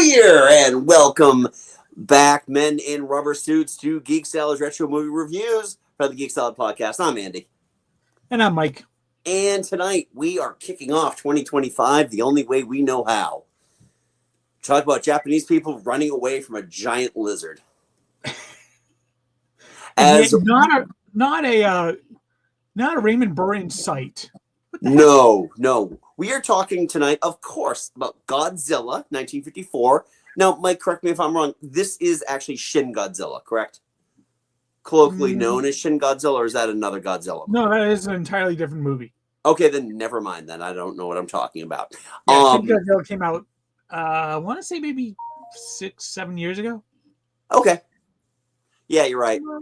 year, and welcome back, men in rubber suits, to Geek Salad's Retro Movie Reviews for the Geek Salad Podcast. I'm Andy. And I'm Mike. And tonight, we are kicking off 2025 the only way we know how. Talk about Japanese people running away from a giant lizard. As not a Raymond Burr site. No. We are talking tonight, of course, about Godzilla, 1954. Now, Mike, correct me if I'm wrong. This is actually Shin Godzilla, correct? Colloquially known as Shin Godzilla, or is that another Godzilla? No, that is an entirely different movie. Okay, then never mind. Then I don't know what I'm talking about. Yeah, Shin Godzilla came out, I want to say maybe 6-7 years ago. Okay. Yeah, you're right. For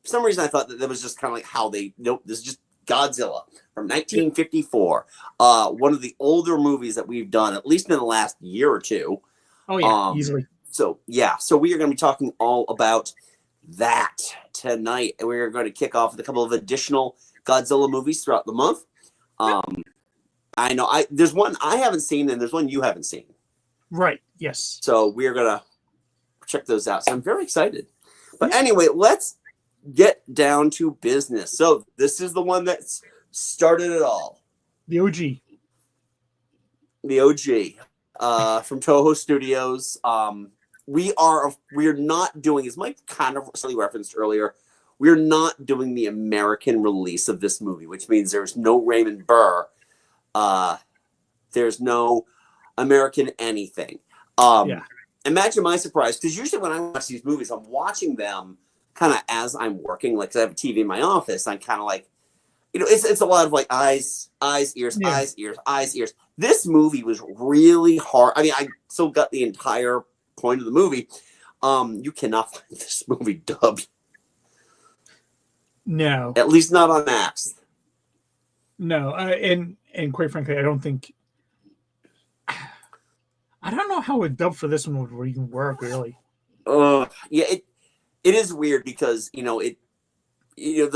some reason, I thought that was just kind of like how nope, this is just Godzilla from 1954. One of the older movies that we've done, at least in the last year or two. Oh, yeah, easily. So we are going to be talking all about that tonight. And we're going to kick off with a couple of additional Godzilla movies throughout the month. I know there's one I haven't seen, and there's one you haven't seen. Right, yes. So we're going to check those out. So I'm very excited. But anyway, let's get down to business. So this is the one that started it all. The OG. From Toho Studios. We're not doing, as Mike kind of slightly referenced earlier, we're not doing the American release of this movie, which means there's no Raymond Burr. There's no American anything. Imagine my surprise, because usually when I watch these movies, I'm watching them kind of as I'm working, like 'cause I have a TV in my office. I'm kind of like, it's a lot of like eyes, ears, eyes, ears. This movie was really hard. I mean, I still got the entire point of the movie. You cannot find this movie dubbed. No. At least not on Max. No, and quite frankly, I don't know how a dub for this one would even work, really. It is weird because the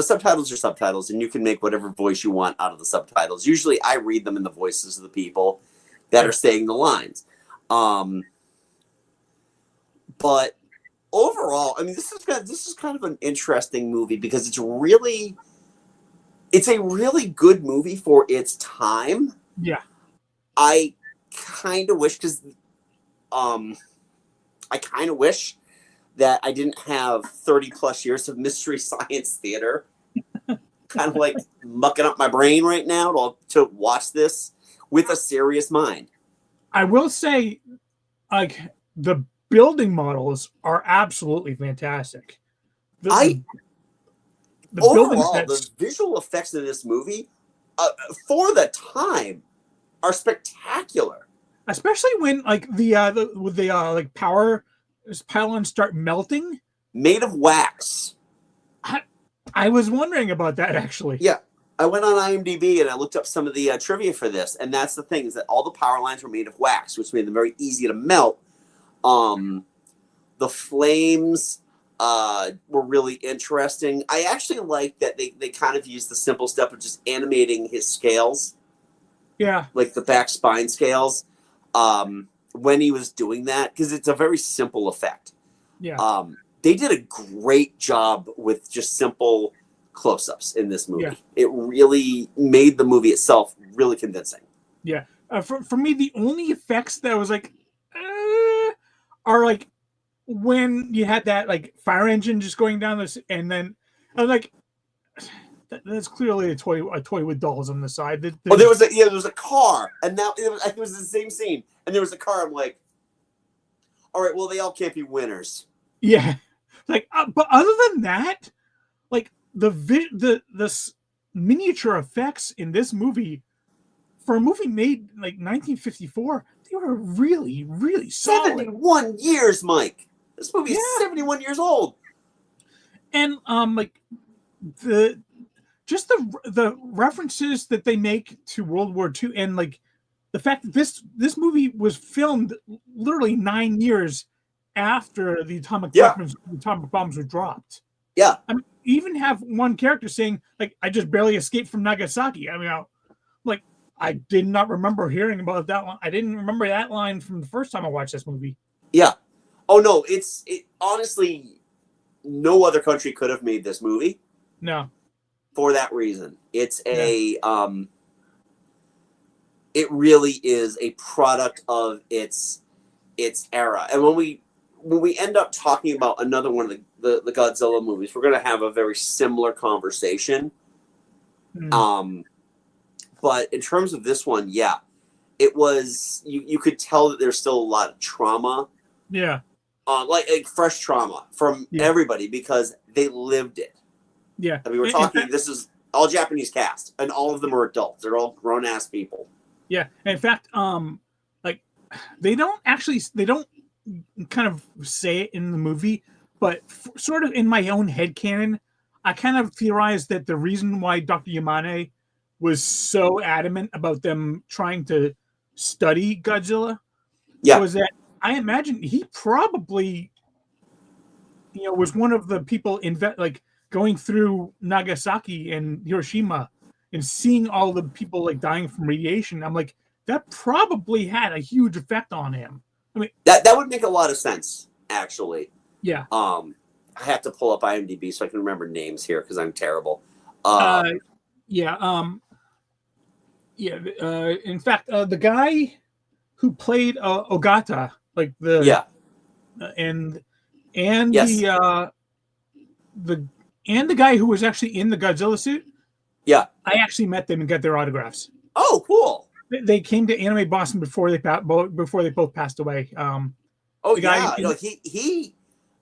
subtitles are subtitles, and you can make whatever voice you want out of the subtitles. Usually, I read them in the voices of the people that are saying the lines. But overall, I mean, this is kind of an interesting movie because it's a really good movie for its time. Yeah. I kind of wish that I didn't have 30 plus years of Mystery Science Theater kind of like mucking up my brain right now to watch this with a serious mind. I will say, like, the building models are absolutely fantastic. The visual effects in this movie, for the time, are spectacular. Especially when like the power pylons start melting, made of wax. I was wondering about that actually. Yeah, I went on IMDb and I looked up some of the trivia for this, and that's the thing, is that all the power lines were made of wax, which made them very easy to melt. The flames were really interesting. I actually like that they kind of used the simple step of just animating his scales. Yeah, like the back spine scales. When he was doing that, because it's a very simple effect. Yeah. They did a great job with just simple close-ups in this movie. Yeah. It really made the movie itself really convincing. Yeah. For me, the only effects that was like are like when you had that like fire engine just going down this, and then I was like, that's clearly a toy with dolls on the side. There was a car, and now it was the same scene, and there was a car. I'm like, all right, well, they all can't be winners. Yeah, like, but other than that, like the miniature effects in this movie, for a movie made like 1954, they were really, really solid. 71 years, Mike. This movie is 71 years old, and like the references that they make to World War II, and like the fact that this movie was filmed literally 9 years after the atomic bombs were dropped. Yeah, I mean, even have one character saying like, "I just barely escaped from Nagasaki." I mean, like, I did not remember hearing about that one. I didn't remember that line from the first time I watched this movie. Yeah. Oh no, honestly, no other country could have made this movie. No. For that reason. It's it really is a product of its era. And when we end up talking about another one of the Godzilla movies, we're going to have a very similar conversation. But in terms of this one, yeah, it was, you could tell that there's still a lot of trauma. Yeah. Like fresh trauma from everybody because they lived it. Yeah. I mean, we're talking, this is all Japanese cast, and all of them are adults. They're all grown-ass people. Yeah. In fact, like, they don't kind of say it in the movie, but sort of in my own headcanon, I kind of theorized that the reason why Dr. Yamane was so adamant about them trying to study Godzilla was that I imagine he probably, was one of the people like going through Nagasaki and Hiroshima and seeing all the people like dying from radiation. I'm like, that probably had a huge effect on him. I mean, that would make a lot of sense, actually. Yeah. I have to pull up IMDb so I can remember names here because I'm terrible. In fact, the guy who played Ogata, like the and the guy who was actually in the Godzilla suit. Yeah, I actually met them and got their autographs. Oh, cool! They came to Anime Boston before they both passed away. He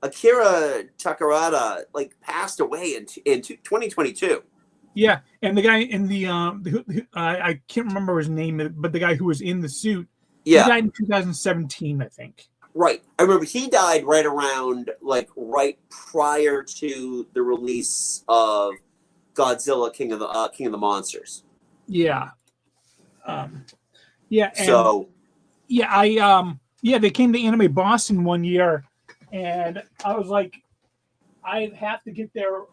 Akira Takarada passed away in 2022. Yeah, and the guy in the I can't remember his name, but the guy who was in the suit, he died in 2017, I think. Right, I remember he died right around right prior to the release of Godzilla, King of the Monsters. Yeah. They came to Anime Boston one year, and I was like, I have to get their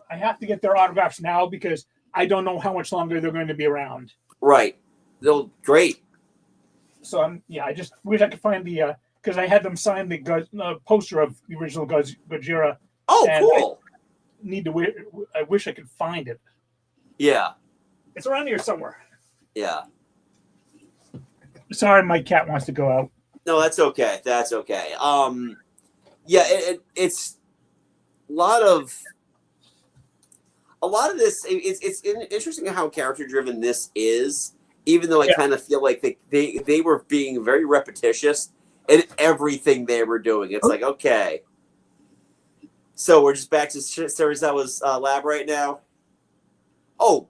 autographs now because I don't know how much longer they're going to be around. Right. They're great. So I just wish I could find the because I had them sign the poster of the original Godzilla. Oh, cool! I wish I could find it. Yeah. It's around here somewhere. Yeah. Sorry, my cat wants to go out. No, that's okay. That's okay. It's a lot of this. It's interesting how character driven this is, even though I kind of feel like they were being very repetitious in everything they were doing. It's like, okay, so we're just back to Serizawa's lab right now. Oh,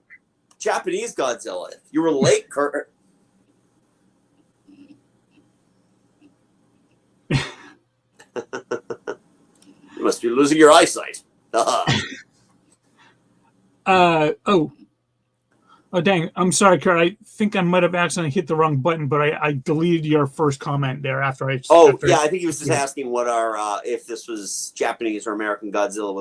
Japanese Godzilla. You were late, Kurt. You must be losing your eyesight. Oh, dang. I'm sorry, Kurt. I think I might have accidentally hit the wrong button, but I deleted your first comment there after I... I think he was just asking what if this was Japanese or American Godzilla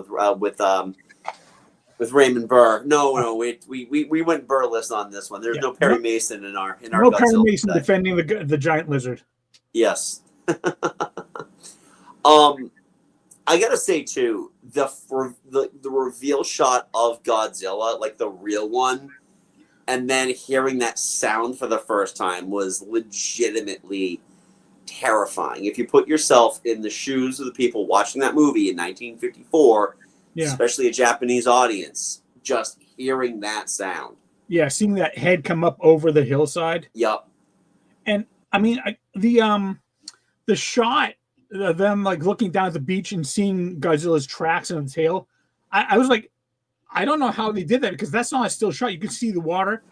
with Raymond Burr. No, we went Burrless on this one. There's no Perry Mason in our no Godzilla Perry Mason today. defending the giant lizard. Yes. I gotta say too, the reveal shot of Godzilla, like the real one, and then hearing that sound for the first time was legitimately terrifying. If you put yourself in the shoes of the people watching that movie in 1954, especially a Japanese audience, just hearing that sound. Yeah, seeing that head come up over the hillside. Yep. And I mean, the shot of them looking down at the beach and seeing Godzilla's tracks and the tail, I was like, I don't know how they did that because that's not a still shot. You can see the water.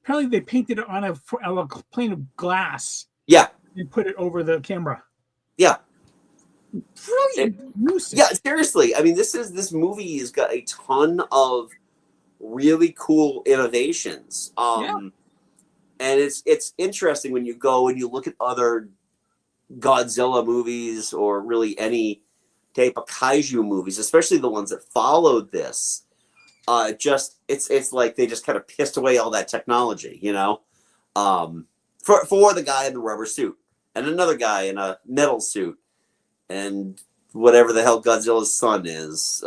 Apparently, they painted it on a plane of glass. Yeah. And put it over the camera. Yeah. Brilliant usage. Yeah, seriously. I mean, this movie has got a ton of really cool innovations. And it's interesting when you go and you look at other Godzilla movies or really any type of kaiju movies, especially the ones that followed this. It's like they just kind of pissed away all that technology, For the guy in the rubber suit and another guy in a metal suit and whatever the hell Godzilla's son is.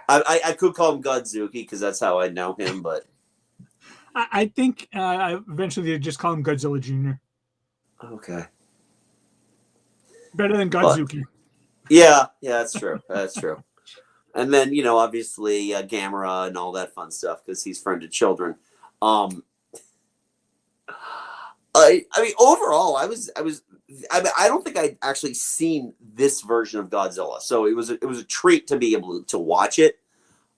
I could call him Godzuki because that's how I know him, but I think eventually they just call him Godzilla Jr. Okay. Better than Godzuki. Yeah, that's true. That's true. And then, obviously Gamera and all that fun stuff because he's friend of children. I mean, overall, I don't think I'd actually seen this version of Godzilla, so it was a treat to be able to watch it.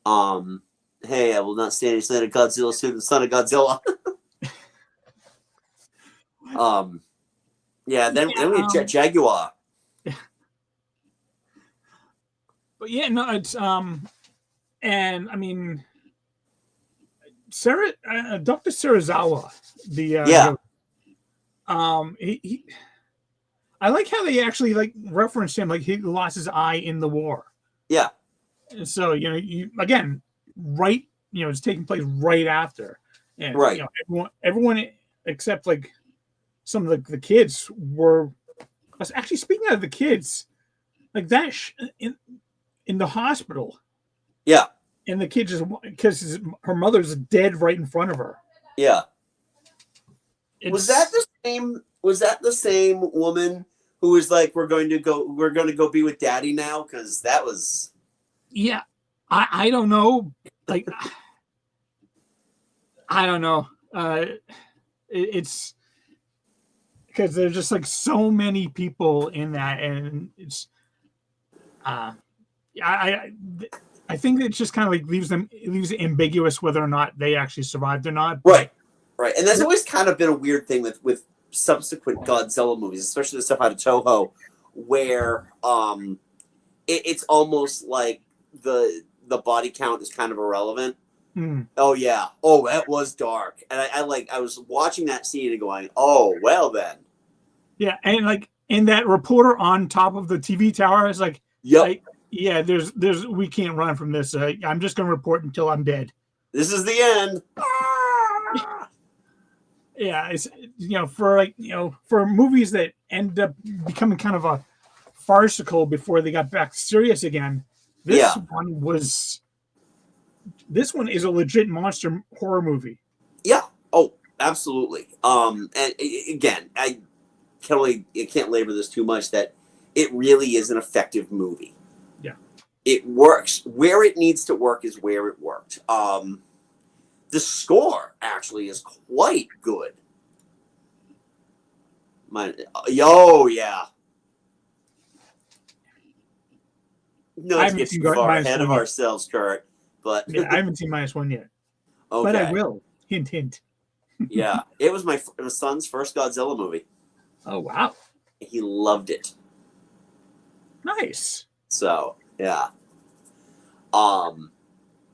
Hey, I will not stand in a Godzilla suit, the son of Godzilla. Then we had Jaguar. But yeah, no, it's and I mean, Dr. Serizawa, he I like how they actually referenced him, like he lost his eye in the war. Yeah. And so again, right, it's taking place right after, and right. Everyone except some of the kids were actually, speaking of the kids, like that in the hospital. Yeah. And the kid just, because her mother's dead right in front of her. Yeah. Was that the same woman who was like, we're going to go be with daddy now? Because that was. Yeah. I don't know. I don't know. It's because there's just so many people in that, and it's I think it just kind of leaves it ambiguous whether or not they actually survived or not. Right. And that's always kind of been a weird thing with subsequent Godzilla movies, especially the stuff out of Toho, where it's almost like the body count is kind of irrelevant. Oh yeah. Oh, that was dark. And I was watching that scene and going, oh well then. Yeah, and that reporter on top of the TV tower is like, yep. Yeah, there's we can't run from this. I'm just going to report until I'm dead. This is the end. Yeah, it's for movies that end up becoming kind of a farcical before they got back serious again. This one is a legit monster horror movie. Yeah. Oh, absolutely. And again, I can't labor this too much that it really is an effective movie. Yeah. It works. Where it needs to work is where it worked. The score actually is quite good. Yeah. No, to get too far ahead of ourselves, Kurt. But yeah, I haven't seen -1 yet. Okay. But I will. Hint, hint. Yeah, it was my son's first Godzilla movie. Oh wow! He loved it. Nice. So yeah.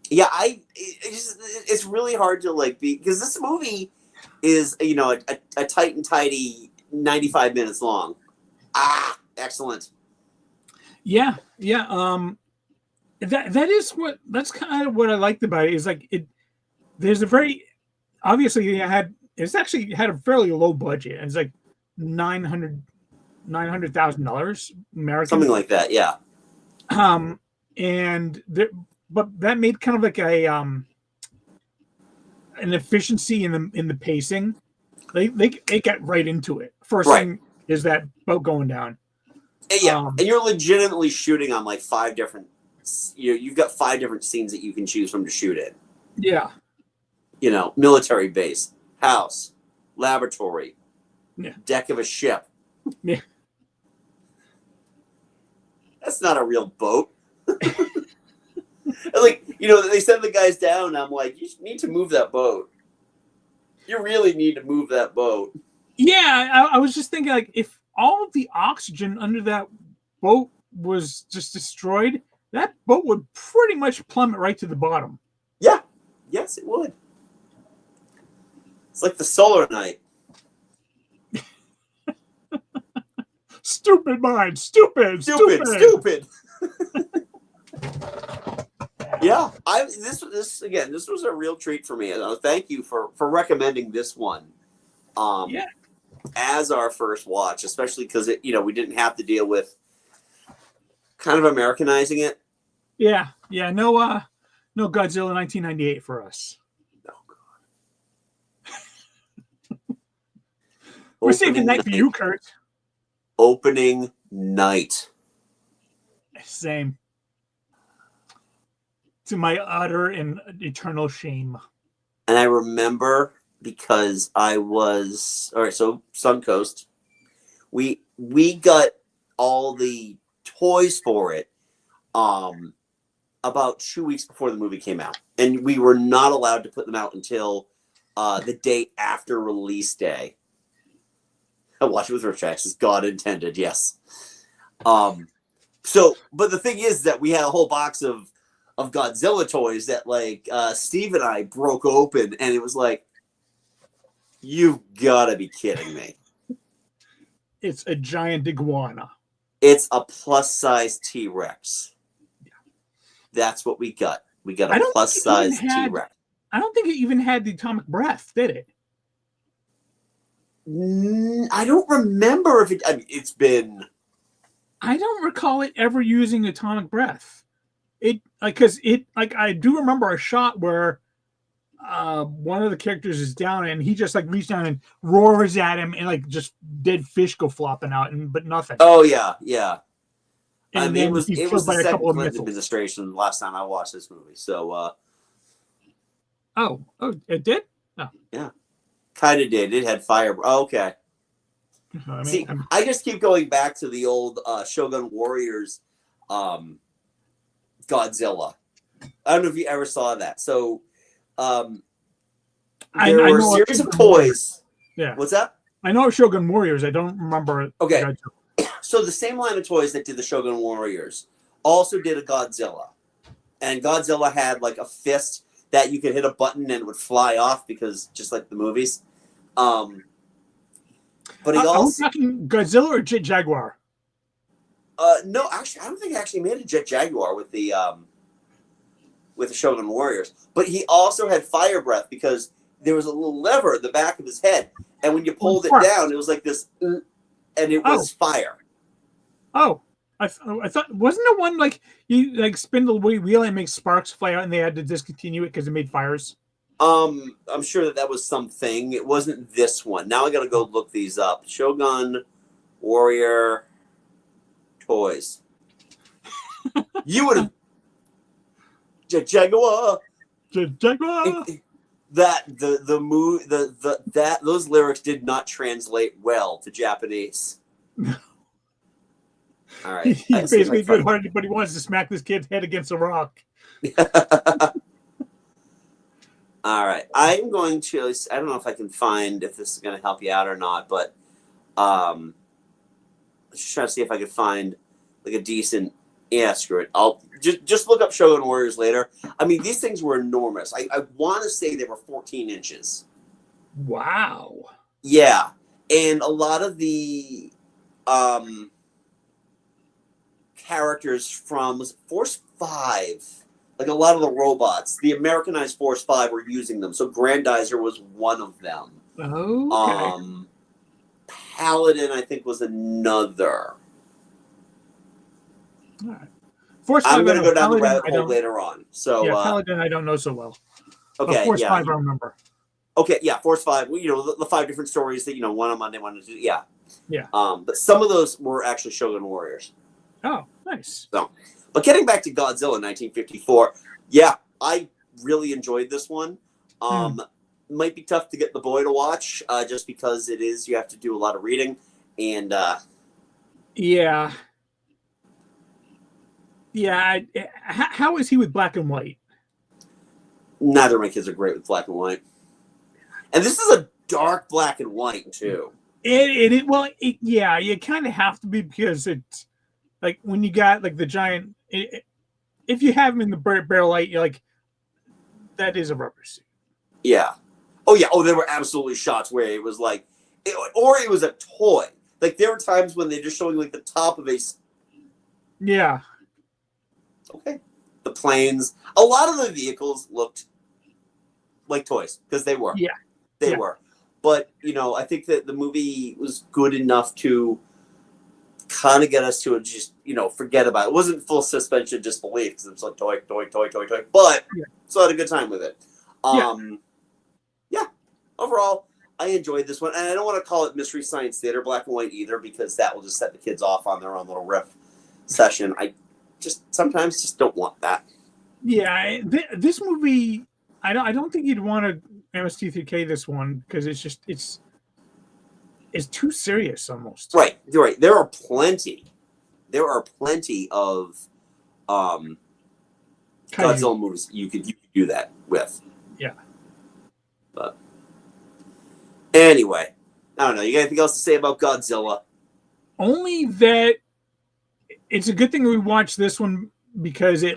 It's really hard to because this movie is a tight and tidy 95 minutes long. Excellent. Yeah. That's kind of what I liked about it, is there's a very obviously it's actually had a fairly low budget. It's like $900,000 American, something like that. Yeah. But that made kind of like an efficiency in the pacing. They got right into it. First thing is that boat going down. Yeah, and you're legitimately shooting on 5 different. You've got 5 different scenes that you can choose from to shoot in. Yeah. Military base, house, laboratory, deck of a ship. Yeah. That's not a real boat. They send the guys down. And I'm like, you need to move that boat. You really need to move that boat. Yeah, I was just thinking, if all of the oxygen under that boat was just destroyed, that boat would pretty much plummet right to the bottom. Yeah. Yes, it would. It's like the solar night. Stupid mind. Stupid. Yeah, Yeah, this again. This was a real treat for me. Thank you for recommending this one. Yeah. As our first watch, especially because we didn't have to deal with kind of Americanizing it. Yeah. No Godzilla 1998 for us. Oh God. We're saying goodnight for you, Kurt. Opening night. Same. To my utter and eternal shame. And I remember because I was all right. So Suncoast, we got all the toys for it about 2 weeks before the movie came out, and we were not allowed to put them out until the day after release day. I watch it with retractions. God intended, yes. So, but the thing is that we had a whole box of Godzilla toys that Steve and I broke open, and it was like, you've got to be kidding me. It's a giant iguana. It's a plus-size T-Rex. Yeah. That's what we got. We got a plus-size T-Rex. I don't think it even had the atomic breath, did it? I don't remember if it... I mean, it's been... I don't recall it ever using atomic breath. I do remember a shot where one of the characters is down and he just reached down and roars at him and just dead fish go flopping out but nothing. Oh yeah. And I mean, then it was the second Clinton administration last time I watched this movie. So oh, it did? No. Yeah. Kind of did. It had fire. Oh, okay. I mean, see, I just keep going back to the old Shogun Warriors Godzilla. I don't know if you ever saw that. So there were a series of toys. Yeah. What's that? I know Shogun Warriors. I don't remember. Okay. So the same line of toys that did the Shogun Warriors also did a Godzilla. And Godzilla had a fist that you could hit a button and it would fly off because just like the movies. But he also... Are we talking Godzilla or Jet Jaguar? No, actually, I don't think he actually made a Jet Jaguar with the Shogun Warriors. But he also had fire breath because there was a little lever at the back of his head, and when you pulled it down, it was like this, and it was fire. Oh, I thought wasn't there one you spin the wheel and make sparks fly out, and they had to discontinue it because it made fires. I'm sure that was something. It wasn't this one. Now I got to go look these up. Shogun Warrior toys. You would have Jaguar. That those lyrics did not translate well to Japanese. All right. He's basically good-hearted, but he wants to smack this kid's head against a rock. All right. I'm going to... I don't know if I can find if this is going to help you out or not, but let's just try to see if I can find a decent... Yeah, screw it. I'll just look up Shogun Warriors later. I mean, these things were enormous. I want to say they were 14 inches. Wow. Yeah. And a lot of the characters from Force 5, a lot of the robots, the Americanized Force 5 were using them. So Grandizer was one of them. Oh, okay. Paladin, I think, was another. All right. Force I'm going to go down Paladin, the rabbit hole later on. So yeah, Paladin I don't know so well. Okay, Force 5 I remember. Okay, yeah, Force 5. The 5 different stories that one on Monday, one on Tuesday. Yeah. Yeah. But some of those were actually Shogun Warriors. Oh, nice. So, but getting back to Godzilla 1954, yeah, I really enjoyed this one. Might be tough to get the boy to watch, just because you have to do a lot of reading, and yeah. Yeah, how is he with black and white? Neither of my kids are great with black and white. And this is a dark black and white, too. Yeah, you kind of have to be because it's when you got the giant... if you have him in the barrel light, you're that is a rubber suit. Yeah. Oh, yeah. Oh, there were absolutely shots where it was or it was a toy. There were times when they're just showing the top of a... Yeah. Okay. the planes. A lot of the vehicles looked like toys because they were. Yeah. They were. But, you know, I think that the movie was good enough to kind of get us to just, you know, forget about it. It wasn't full suspension of disbelief because it's like toy. But still had a good time with it. Yeah. Overall, I enjoyed this one. And I don't want to call it Mystery Science Theater Black and White either because that will just set the kids off on their own little riff session. I just sometimes just don't want that. Yeah. This movie, I don't think you'd want to MST3K this one because it's too serious almost. Right. There are plenty of Godzilla movies you could do that with. Yeah. But anyway, I don't know. You got anything else to say about Godzilla? Only that it's a good thing we watched this one because it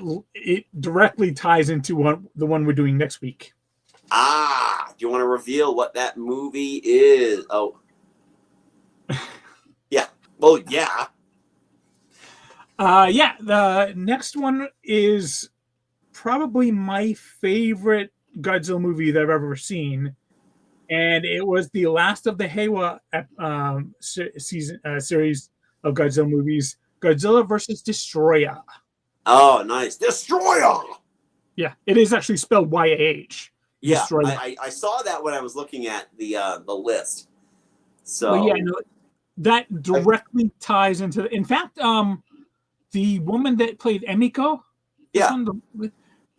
directly ties into the one we're doing next week. Do you want to reveal what that movie is? Oh. Yeah. Well, yeah. The next one is probably my favorite Godzilla movie that I've ever seen. And it was the last of the Heiwa series of Godzilla movies, Godzilla versus Destroyer. Oh, nice. Destroyer! Yeah, it is actually spelled Y-A-H. Yeah, I saw that when I was looking at the list. So well, yeah, no, that directly ties into. In fact, the woman that played Emiko,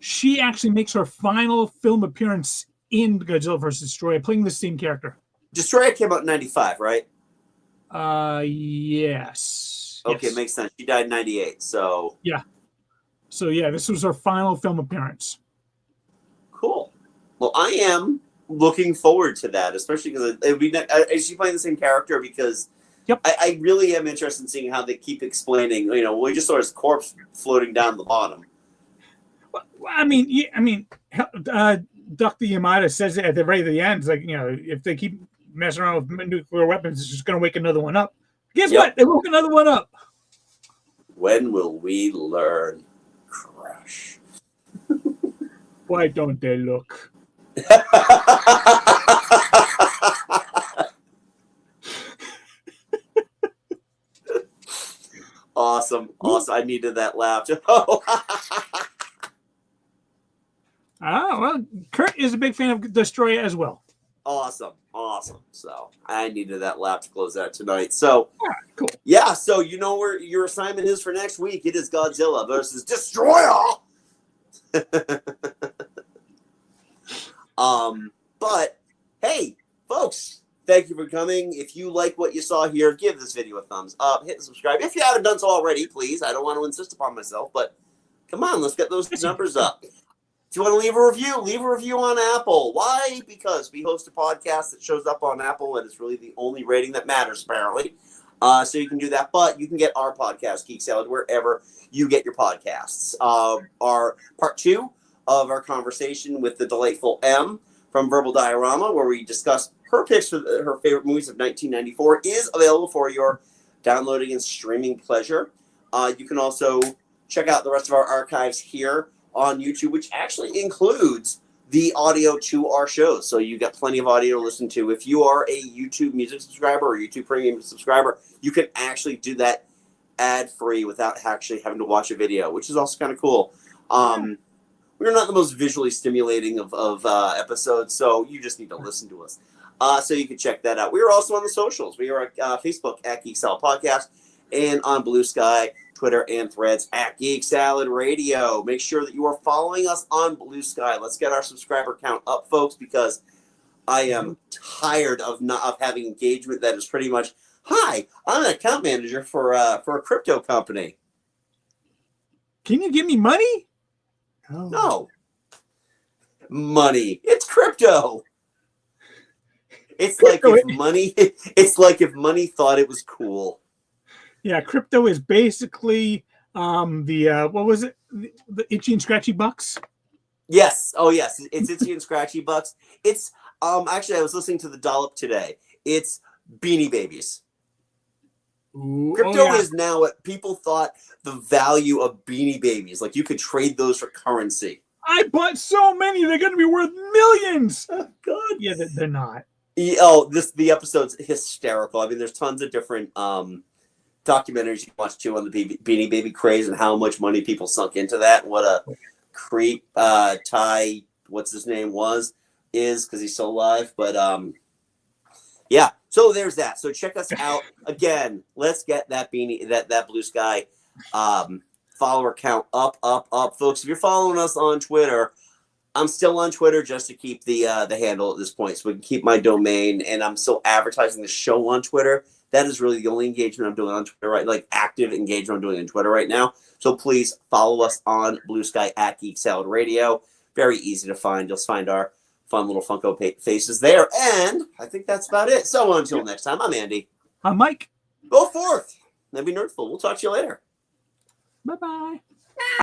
she actually makes her final film appearance in Godzilla vs. Destroyer, playing the same character. Destroyer came out in 95, right? Yes. Okay, yes. Makes sense. She died in 98, so yeah. So yeah, this was her final film appearance. Cool. Well, I am looking forward to that, especially because it would be. Is she playing the same character? Because I really am interested in seeing how they keep explaining. You know, we just saw his corpse floating down the bottom. Well, I mean, Dr. Yamada says it at the very end. It's like, you know, if they keep messing around with nuclear weapons, it's just going to wake another one up. Guess what? They woke another one up. When will we learn? Crush. Why don't they look? Awesome. I needed that laugh. Oh, well, Kurt is a big fan of Destroyer as well. Awesome. So I needed that laugh to close out tonight. So cool. Yeah, so you know where your assignment is for next week. It is Godzilla versus Destroyer. But hey, folks, thank you for coming. If you like what you saw here, give this video a thumbs up, hit subscribe. If you haven't done so already, please. I don't want to insist upon myself, but come on, let's get those numbers up. If you want to leave a review on Apple. Why? Because we host a podcast that shows up on Apple, and it's really the only rating that matters, apparently. So you can do that, but you can get our podcast, Geek Salad, wherever you get your podcasts. Our part 2 of our conversation with the delightful M from Verbal Diorama, where we discuss her picks for her favorite movies of 1994, is available for your downloading and streaming pleasure. You can also check out the rest of our archives here on YouTube, which actually includes the audio to our shows. So you got plenty of audio to listen to. If you are a YouTube Music subscriber or YouTube Premium subscriber, you can actually do that ad-free without actually having to watch a video, which is also kind of cool. We're not the most visually stimulating of episodes, so you just need to listen to us. So you can check that out. We are also on the socials. We are at Facebook at Geek Salad Podcast and on Blue Sky, Twitter, and Threads at Geek Salad Radio. Make sure that you are following us on Blue Sky. Let's get our subscriber count up, folks, because I am tired of having engagement that is pretty much, hi, I'm an account manager for a crypto company. Can you give me money? No. Money. It's crypto. It's like if money thought it was cool. Yeah, crypto is basically what was it? The Itchy and Scratchy Bucks? Yes. Oh yes. It's Itchy and Scratchy Bucks. It's actually I was listening to the Dollop today. It's Beanie Babies. Ooh, Crypto is now what people thought the value of Beanie Babies. Like you could trade those for currency. I bought so many; they're going to be worth millions. Oh, God. Yeah, they're not. The episode's hysterical. I mean, there's tons of different documentaries you can watch too on the Beanie Baby craze and how much money people sunk into that. What a creep Ty, what's his name is because he's still alive. But yeah, so there's that. So check us out again. Let's get that that Blue Sky follower count up, folks. If you're following us on Twitter, I'm still on Twitter just to keep the handle at this point, so we can keep my domain. And I'm still advertising the show on Twitter. That is really the only engagement I'm doing on Twitter, right? Like active engagement I'm doing on Twitter right now. So please follow us on Blue Sky at Geek Salad Radio. Very easy to find. You'll find our fun little Funko faces there. And I think that's about it. So until next time, I'm Andy. I'm Mike. Go forth. That'd be nerdful. We'll talk to you later. Bye-bye.